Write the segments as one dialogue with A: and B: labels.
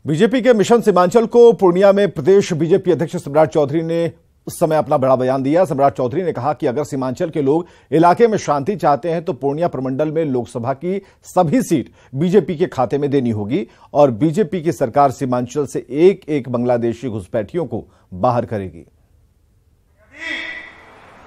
A: BJP के mission Seemanchal को पूर्णिया में प्रदेश बीजेपी अध्यक्ष सम्राट चौधरी ने उस समय अपना बड़ा बयान दिया। सम्राट चौधरी ने कहा कि अगर सीमांचल के लोग इलाके में शांति चाहते हैं तो पूर्णिया प्रमंडल में लोकसभा की सभी सीट बीजेपी के खाते में देनी होगी और बीजेपी की सरकार सीमांचल से एक एक बांग्लादेशी घुसपैठियों को बाहर करेगी।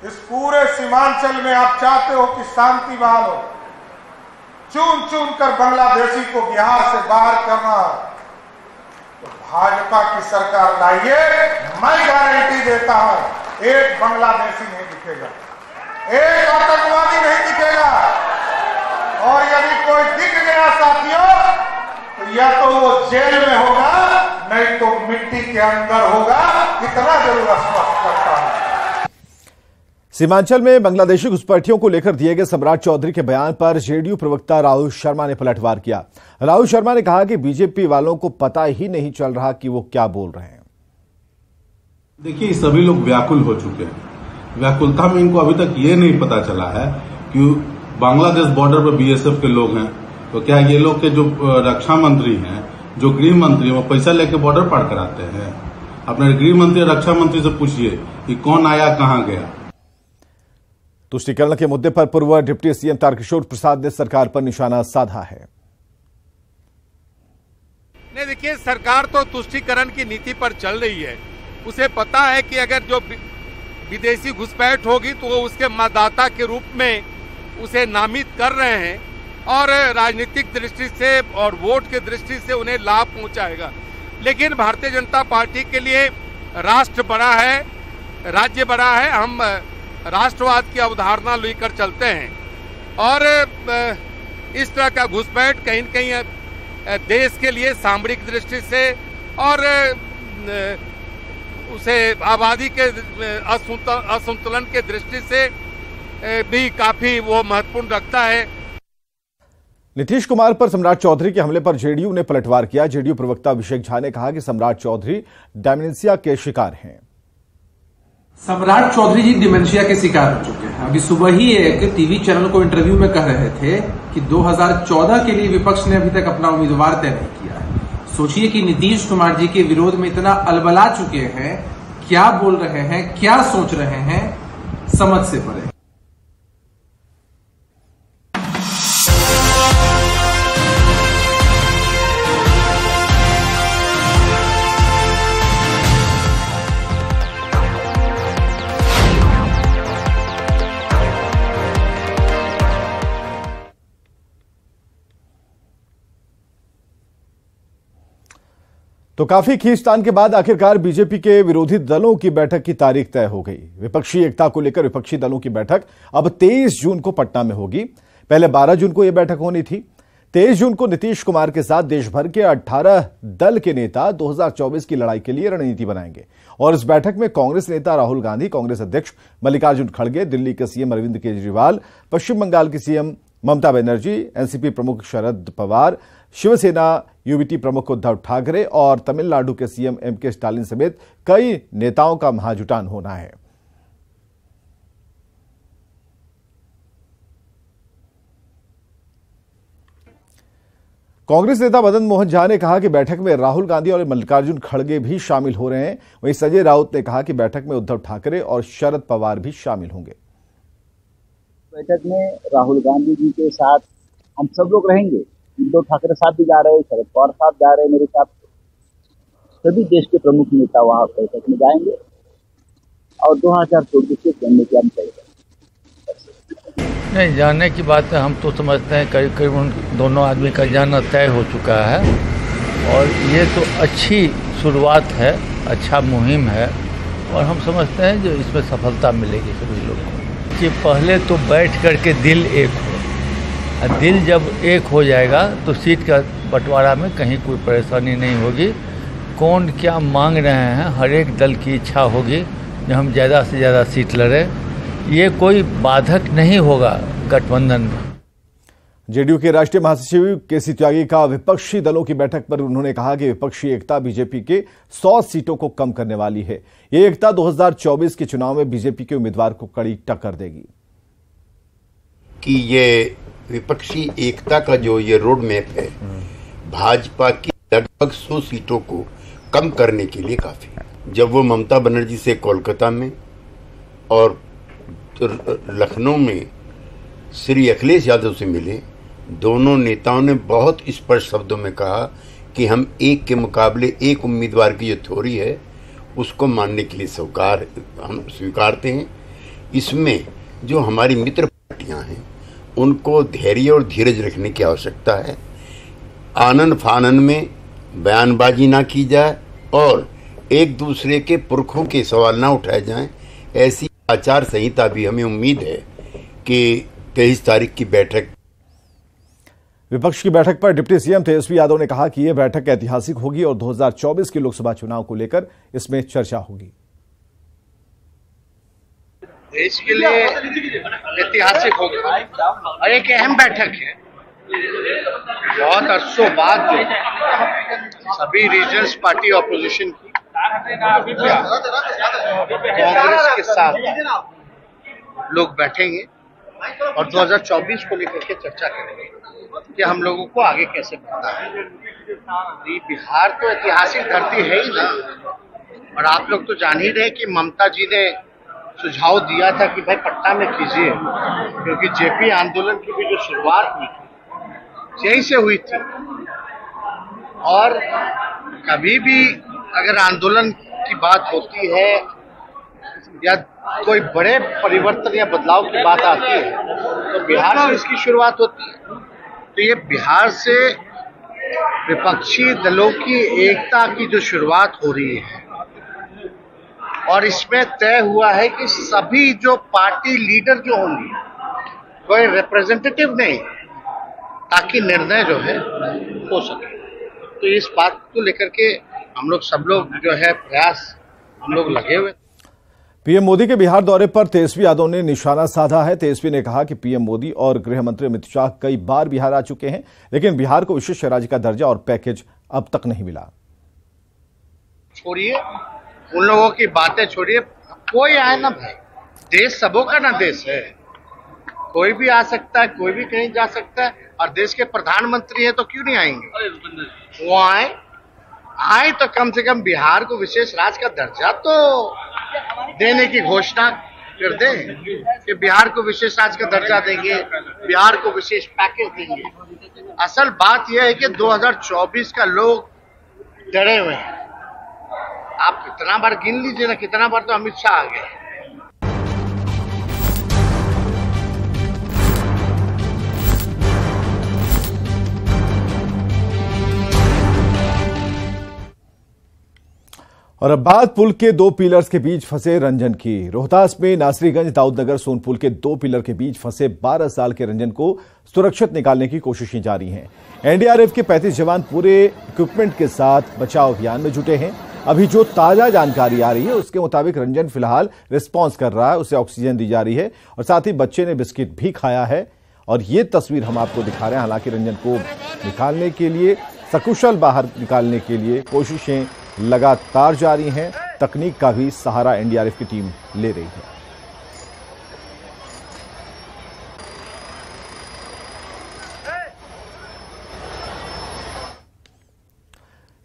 B: इस पूरे सीमांचल में आप चाहते हो कि शांति बहाल हो, चुन चुन कर बांग्लादेशी को बिहार से बाहर करना, तो भाजपा की सरकार लाइए, मैं गारंटी देता हूं एक बांग्लादेशी नहीं दिखेगा, एक आतंकवादी नहीं दिखेगा, और यदि कोई दिख गया साथियों तो या तो वो जेल में होगा नहीं तो मिट्टी के अंदर होगा। इतना जरूर स्पष्ट करता हूं।
A: सीमांचल में बांग्लादेशी घुसपैठियों को लेकर दिए गए सम्राट चौधरी के बयान पर जेडीयू प्रवक्ता राहुल शर्मा ने पलटवार किया। राहुल शर्मा ने कहा कि बीजेपी वालों को पता ही नहीं चल रहा कि वो क्या बोल रहे हैं।
C: देखिए, सभी लोग व्याकुल हो चुके हैं। व्याकुलता में इनको अभी तक ये नहीं पता चला है कि बांग्लादेश बॉर्डर पर बीएसएफ के लोग हैं, तो क्या ये लोग के जो रक्षा मंत्री हैं, जो गृह मंत्री, वो पैसा लेके बॉर्डर पार कराते हैं? अपने गृह मंत्री और रक्षा मंत्री से पूछिए कि कौन आया कहां गया।
A: तुष्टीकरण के मुद्दे पर पूर्व डिप्टी सीएम तारकिशोर प्रसाद ने सरकार पर निशाना साधा है।
D: नहीं, देखिए, सरकार तो तुष्टीकरण की नीति पर चल रही है। उसे पता है कि अगर जो विदेशी घुसपैठ होगी तो वो उसके मतदाता के रूप में उसे नामित कर रहे हैं और राजनीतिक दृष्टि से और वोट की दृष्टि से उन्हें लाभ पहुंचाएगा। लेकिन भारतीय जनता पार्टी के लिए राष्ट्र बड़ा है, राज्य बड़ा है। हम राष्ट्रवाद की अवधारणा लेकर चलते हैं और इस तरह का घुसपैठ कहीं न कहीं देश के लिए सामरिक दृष्टि से और उसे आबादी के असंतुलन के दृष्टि से भी काफी वो महत्वपूर्ण रखता है।
A: नीतीश कुमार पर सम्राट चौधरी के हमले पर जेडीयू ने पलटवार किया। जेडीयू प्रवक्ता अभिषेक झा ने कहा कि सम्राट चौधरी डिमेंशिया के शिकार हैं।
E: सम्राट चौधरी जी डिमेंशिया के शिकार हो चुके हैं। अभी सुबह ही एक टीवी चैनल को इंटरव्यू में कह रहे थे कि 2014 के लिए विपक्ष ने अभी तक अपना उम्मीदवार तय नहीं किया है। सोचिए कि नीतीश कुमार जी के विरोध में इतना अलबला चुके हैं, क्या बोल रहे हैं, क्या सोच रहे हैं, समझ से परे।
A: तो काफी खींचतान के बाद आखिरकार बीजेपी के विरोधी दलों की बैठक की तारीख तय हो गई। विपक्षी एकता को लेकर विपक्षी दलों की बैठक अब 23 जून को पटना में होगी। पहले 12 जून को यह बैठक होनी थी। 23 जून को नीतीश कुमार के साथ देश भर के 18 दल के नेता 2024 की लड़ाई के लिए रणनीति बनाएंगे और इस बैठक में कांग्रेस नेता राहुल गांधी, कांग्रेस अध्यक्ष मल्लिकार्जुन खड़गे, दिल्ली के सीएम अरविंद केजरीवाल, पश्चिम बंगाल की सीएम ममता बनर्जी, एनसीपी प्रमुख शरद पवार, शिवसेना यूबीटी प्रमुख उद्धव ठाकरे और तमिलनाडु के सीएम एमके स्टालिन समेत कई नेताओं का महाजुटान होना है। कांग्रेस नेता मदन मोहन झा ने कहा कि बैठक में राहुल गांधी और मल्लिकार्जुन खड़गे भी शामिल हो रहे हैं। वहीं संजय राउत ने कहा कि बैठक में उद्धव ठाकरे और शरद पवार भी शामिल होंगे।
F: बैठक में राहुल गांधी जी के साथ हम सब लोग रहेंगे। उद्धव ठाकरे साहब भी जा रहे हैं, शरद पवार साहब जा रहे हैं, मेरे साथ सभी देश के प्रमुख नेता वहां बैठक में जाएंगे और 2024 के जनने की हम तैयारी
G: नहीं जानने की बात है। हम तो समझते हैं करीब करीब उन दोनों आदमी का जाना तय हो चुका है और ये तो अच्छी शुरुआत है, अच्छा मुहिम है और हम समझते हैं जो इसमें सफलता मिलेगी सभी लोगों को। कि पहले तो बैठ करके दिल एक हो, दिल जब एक हो जाएगा तो सीट का बंटवारा में कहीं कोई परेशानी नहीं होगी। कौन क्या मांग रहे हैं, हर एक दल की इच्छा होगी कि हम ज़्यादा से ज़्यादा सीट लड़ें। ये कोई बाधक नहीं होगा गठबंधन में।
A: जेडीयू के राष्ट्रीय महासचिव केसी त्यागी का विपक्षी दलों की बैठक पर उन्होंने कहा कि विपक्षी एकता बीजेपी के 100 सीटों को कम करने वाली है। ये एकता 2024 के चुनाव में बीजेपी के उम्मीदवार को कड़ी टक्कर देगी।
H: कि ये विपक्षी एकता का जो ये रोड मैप है, भाजपा की लगभग 100 सीटों को कम करने के लिए काफी है। जब वो ममता बनर्जी से कोलकाता में और लखनऊ में श्री अखिलेश यादव से मिले, दोनों नेताओं ने बहुत स्पष्ट शब्दों में कहा कि हम एक के मुकाबले एक उम्मीदवार की जो थ्योरी है उसको मानने के लिए हम स्वीकारते हैं। इसमें जो हमारी मित्र पार्टियां हैं उनको धैर्य और धीरज रखने की आवश्यकता है। आनन फानन में बयानबाजी ना की जाए और एक दूसरे के पुरखों के सवाल ना उठाए जाएं। ऐसी आचार संहिता भी हमें उम्मीद है कि 23 तारीख की बैठक।
A: विपक्ष की बैठक पर डिप्टी सीएम तेजस्वी यादव ने कहा कि यह बैठक ऐतिहासिक होगी और 2024 के लोकसभा चुनाव को लेकर इसमें चर्चा होगी।
I: देश के लिए ऐतिहासिक होगा और एक अहम बैठक है। बहुत अरसों बाद जो सभी रीजनल पार्टी ऑपोजिशन की कांग्रेस के साथ लोग बैठेंगे और 2024 को लेकर के चर्चा करेंगे कि हम लोगों को आगे कैसे बढ़ना है। बिहार तो ऐतिहासिक धरती है ही ना, और आप लोग तो जान ही रहे कि ममता जी ने सुझाव दिया था कि भाई पटना में कीजिए, क्योंकि जेपी आंदोलन की भी जो शुरुआत हुई थी यहीं से हुई थी। और कभी भी अगर आंदोलन की बात होती है या कोई बड़े परिवर्तन या बदलाव की बात आती है तो बिहार से इसकी शुरुआत होती है। तो ये बिहार से विपक्षी दलों की एकता की जो शुरुआत हो रही है और इसमें तय हुआ है कि सभी जो पार्टी लीडर जो होंगे, कोई रिप्रेजेंटेटिव नहीं, ताकि निर्णय जो है हो सके। तो इस बात को लेकर के हम लोग सब लोग जो है प्रयास हम लोग लगे हुए।
A: पीएम मोदी के बिहार दौरे पर तेजस्वी यादव ने निशाना साधा है। तेजस्वी ने कहा कि पीएम मोदी और गृह मंत्री अमित शाह कई बार बिहार आ चुके हैं, लेकिन बिहार को विशेष राज्य का दर्जा और पैकेज अब तक नहीं मिला।
I: छोड़िए उन लोगों की बातें, छोड़िए, कोई आए ना भाई, देश सबों का ना देश है, कोई भी आ सकता है, कोई भी कहीं जा सकता है। और देश के प्रधानमंत्री है तो क्यों नहीं आएंगे? वो आए तो कम से कम बिहार को विशेष राज्य का दर्जा तो देने की घोषणा कर दें कि बिहार को विशेष राज्य का दर्जा देंगे, बिहार को विशेष पैकेज देंगे। असल बात यह है कि 2024 का लोग डरे हुए हैं। आप कितना बार गिन लीजिए ना, कितना बार तो अमित शाह आ गए।
A: और अब बात पुल के 2 पिलर्स के बीच फंसे रंजन की। रोहतास में नासरीगंज दाऊदनगर सोन पुल के 2 पिलर के बीच फंसे 12 साल के रंजन को सुरक्षित निकालने की कोशिशें जारी हैं। एनडीआरएफ के 35 जवान पूरे इक्विपमेंट के साथ बचाव अभियान में जुटे हैं। अभी जो ताजा जानकारी आ रही है उसके मुताबिक रंजन फिलहाल रिस्पॉन्स कर रहा है, उसे ऑक्सीजन दी जा रही है और साथ ही बच्चे ने बिस्किट भी खाया है। और ये तस्वीर हम आपको दिखा रहे हैं। हालांकि रंजन को निकालने के लिए, सकुशल बाहर निकालने के लिए कोशिशें लगातार जारी हैं। तकनीक का भी सहारा एनडीआरएफ की टीम ले रही है।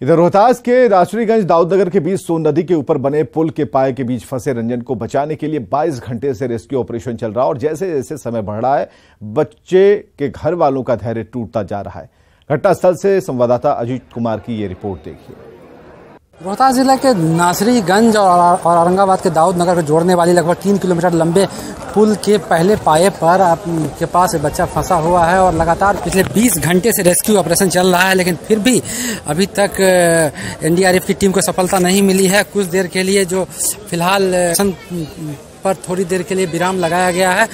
A: इधर रोहतास के राष्ट्रीयगंज दाऊदनगर के बीच सोन नदी के ऊपर बने पुल के पाए के बीच फंसे रंजन को बचाने के लिए 22 घंटे से रेस्क्यू ऑपरेशन चल रहा है और जैसे जैसे समय बढ़ रहा है बच्चे के घर वालों का धैर्य टूटता जा रहा है। घटनास्थल से संवाददाता अजीत कुमार की ये रिपोर्ट देखिए।
J: रोहतास जिले के नासरीगंज और औरंगाबाद के दाऊदनगर को जोड़ने वाली लगभग 3 किलोमीटर लंबे पुल के पहले पाए पर के पास बच्चा फंसा हुआ है और लगातार पिछले 20 घंटे से रेस्क्यू ऑपरेशन चल रहा है, लेकिन फिर भी अभी तक एनडीआरएफ की टीम को सफलता नहीं मिली है। कुछ देर के लिए जो फिलहाल पर थोड़ी देर के लिए विराम लगाया गया है।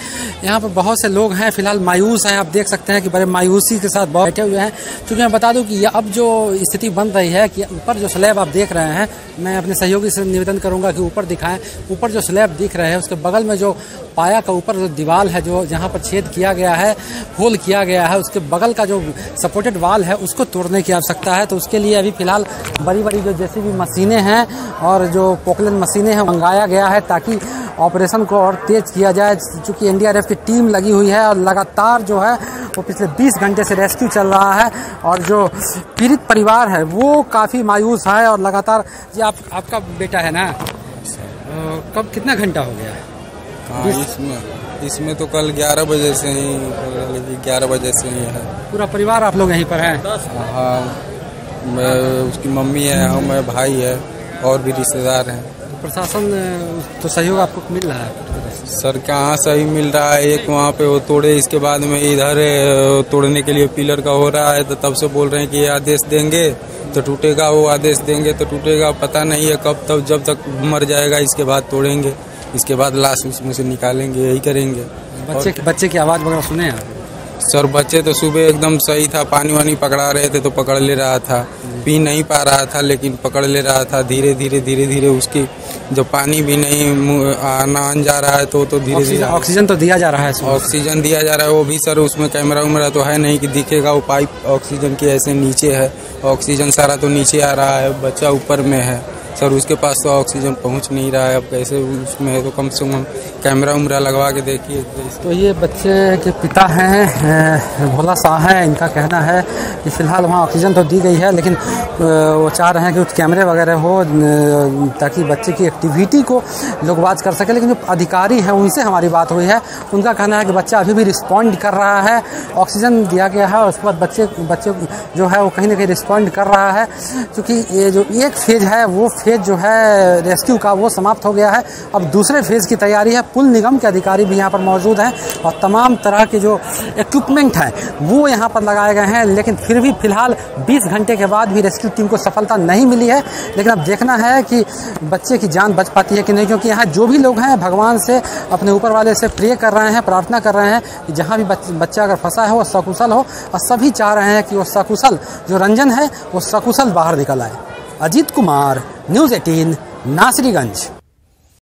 J: यहाँ पर बहुत से लोग हैं फिलहाल मायूस हैं। आप देख सकते हैं कि बड़े मायूसी के साथ बैठे हुए हैं। क्योंकि मैं बता दूं कि अब जो स्थिति बन रही है कि ऊपर जो स्लैब आप देख रहे हैं, मैं अपने सहयोगी से निवेदन करूंगा कि ऊपर दिखाएं। ऊपर जो स्लैब दिख रहे हैं उसके बगल में जो पाया का ऊपर जो दीवार है, जो जहाँ पर छेद किया गया है, होल किया गया है, उसके बगल का जो सपोर्टेड वाल है उसको तोड़ने की आवश्यकता है। तो उसके लिए अभी फिलहाल बड़ी बड़ी जो जेसीबी मशीनें हैं और जो पोकलेन मशीनें हैं मंगाया गया है ताकि ऑपरेशन को और तेज किया जाए। चूंकि एनडीआरएफ की टीम लगी हुई है और लगातार जो है वो पिछले 20 घंटे से रेस्क्यू चल रहा है और जो पीड़ित परिवार है वो काफ़ी मायूस है और लगातार। जी आपका बेटा है ना, कब कितना घंटा हो गया है?
K: इसमें तो कल 11 बजे से ही 11 बजे से ही है।
J: पूरा परिवार आप लोग यहीं पर हैं?
K: हाँ, मैं उसकी मम्मी है, हम है, भाई है और भी रिश्तेदार हैं।
J: तो प्रशासन तो सहयोग आपको मिल रहा है?
K: सर कहाँ सही मिल रहा है, एक वहाँ पे वो तोड़े, इसके बाद में इधर तोड़ने के लिए पिलर का हो रहा है, तो तब से बोल रहे हैं कि ये आदेश देंगे तो टूटेगा, वो आदेश देंगे तो टूटेगा, पता नहीं है कब तक, जब तक मर जाएगा इसके बाद तोड़ेंगे, इसके बाद लाश उसमें से निकालेंगे, यही करेंगे।
J: बच्चे की आवाज़ वगैरह सुने आप?
K: सर बच्चे तो सुबह एकदम सही था, पानी वानी पकड़ा रहे थे तो पकड़ ले रहा था, पी नहीं पा रहा था लेकिन पकड़ ले रहा था। धीरे धीरे उसकी जो पानी भी नहीं आना जा रहा है तो धीरे धीरे
J: ऑक्सीजन तो दिया जा रहा है,
K: ऑक्सीजन दिया जा रहा है वो भी सर, उसमें कैमरा उमरा तो है नहीं कि दिखेगा, वो पाइप ऑक्सीजन की ऐसे नीचे है, ऑक्सीजन सारा तो नीचे आ रहा है, बच्चा ऊपर में है सर, उसके पास तो ऑक्सीजन पहुंच नहीं रहा है। अब कैसे उसमें है तो कम से कम कैमरा उमरा लगवा के देखिए।
J: तो ये बच्चे के पिता हैं भोला शाह है, इनका कहना है कि फिलहाल वहाँ ऑक्सीजन तो दी गई है लेकिन वो चाह रहे हैं कि कुछ कैमरे वगैरह हो ताकि बच्चे की एक्टिविटी को लोग वाच कर सके। लेकिन जो अधिकारी हैं उनसे हमारी बात हुई है, उनका कहना है कि बच्चा अभी भी रिस्पॉन्ड कर रहा है, ऑक्सीजन दिया गया है और उसके बाद बच्चे जो है वो कहीं ना कहीं रिस्पॉन्ड कर रहा है, क्योंकि ये जो एक फेज है वो फेज जो है रेस्क्यू का वो समाप्त हो गया है। अब दूसरे फेज की तैयारी है। पुल निगम के अधिकारी भी यहाँ पर मौजूद हैं और तमाम तरह के जो इक्विपमेंट हैं वो यहाँ पर लगाए गए हैं, लेकिन फिर भी फिलहाल 20 घंटे के बाद भी रेस्क्यू टीम को सफलता नहीं मिली है। लेकिन अब देखना है कि बच्चे की जान बच पाती है कि नहीं, क्योंकि यहाँ जो भी लोग हैं भगवान से, अपने ऊपर वाले से प्रे कर रहे हैं, प्रार्थना कर रहे हैं कि जहाँ भी बच्चा अगर फंसा है वो सकुशल हो, और सभी चाह रहे हैं कि वो सकुशल, जो रंजन है वो सकुशल बाहर निकल आए। अजीत कुमार, न्यूज़ 18, नासरीगंज।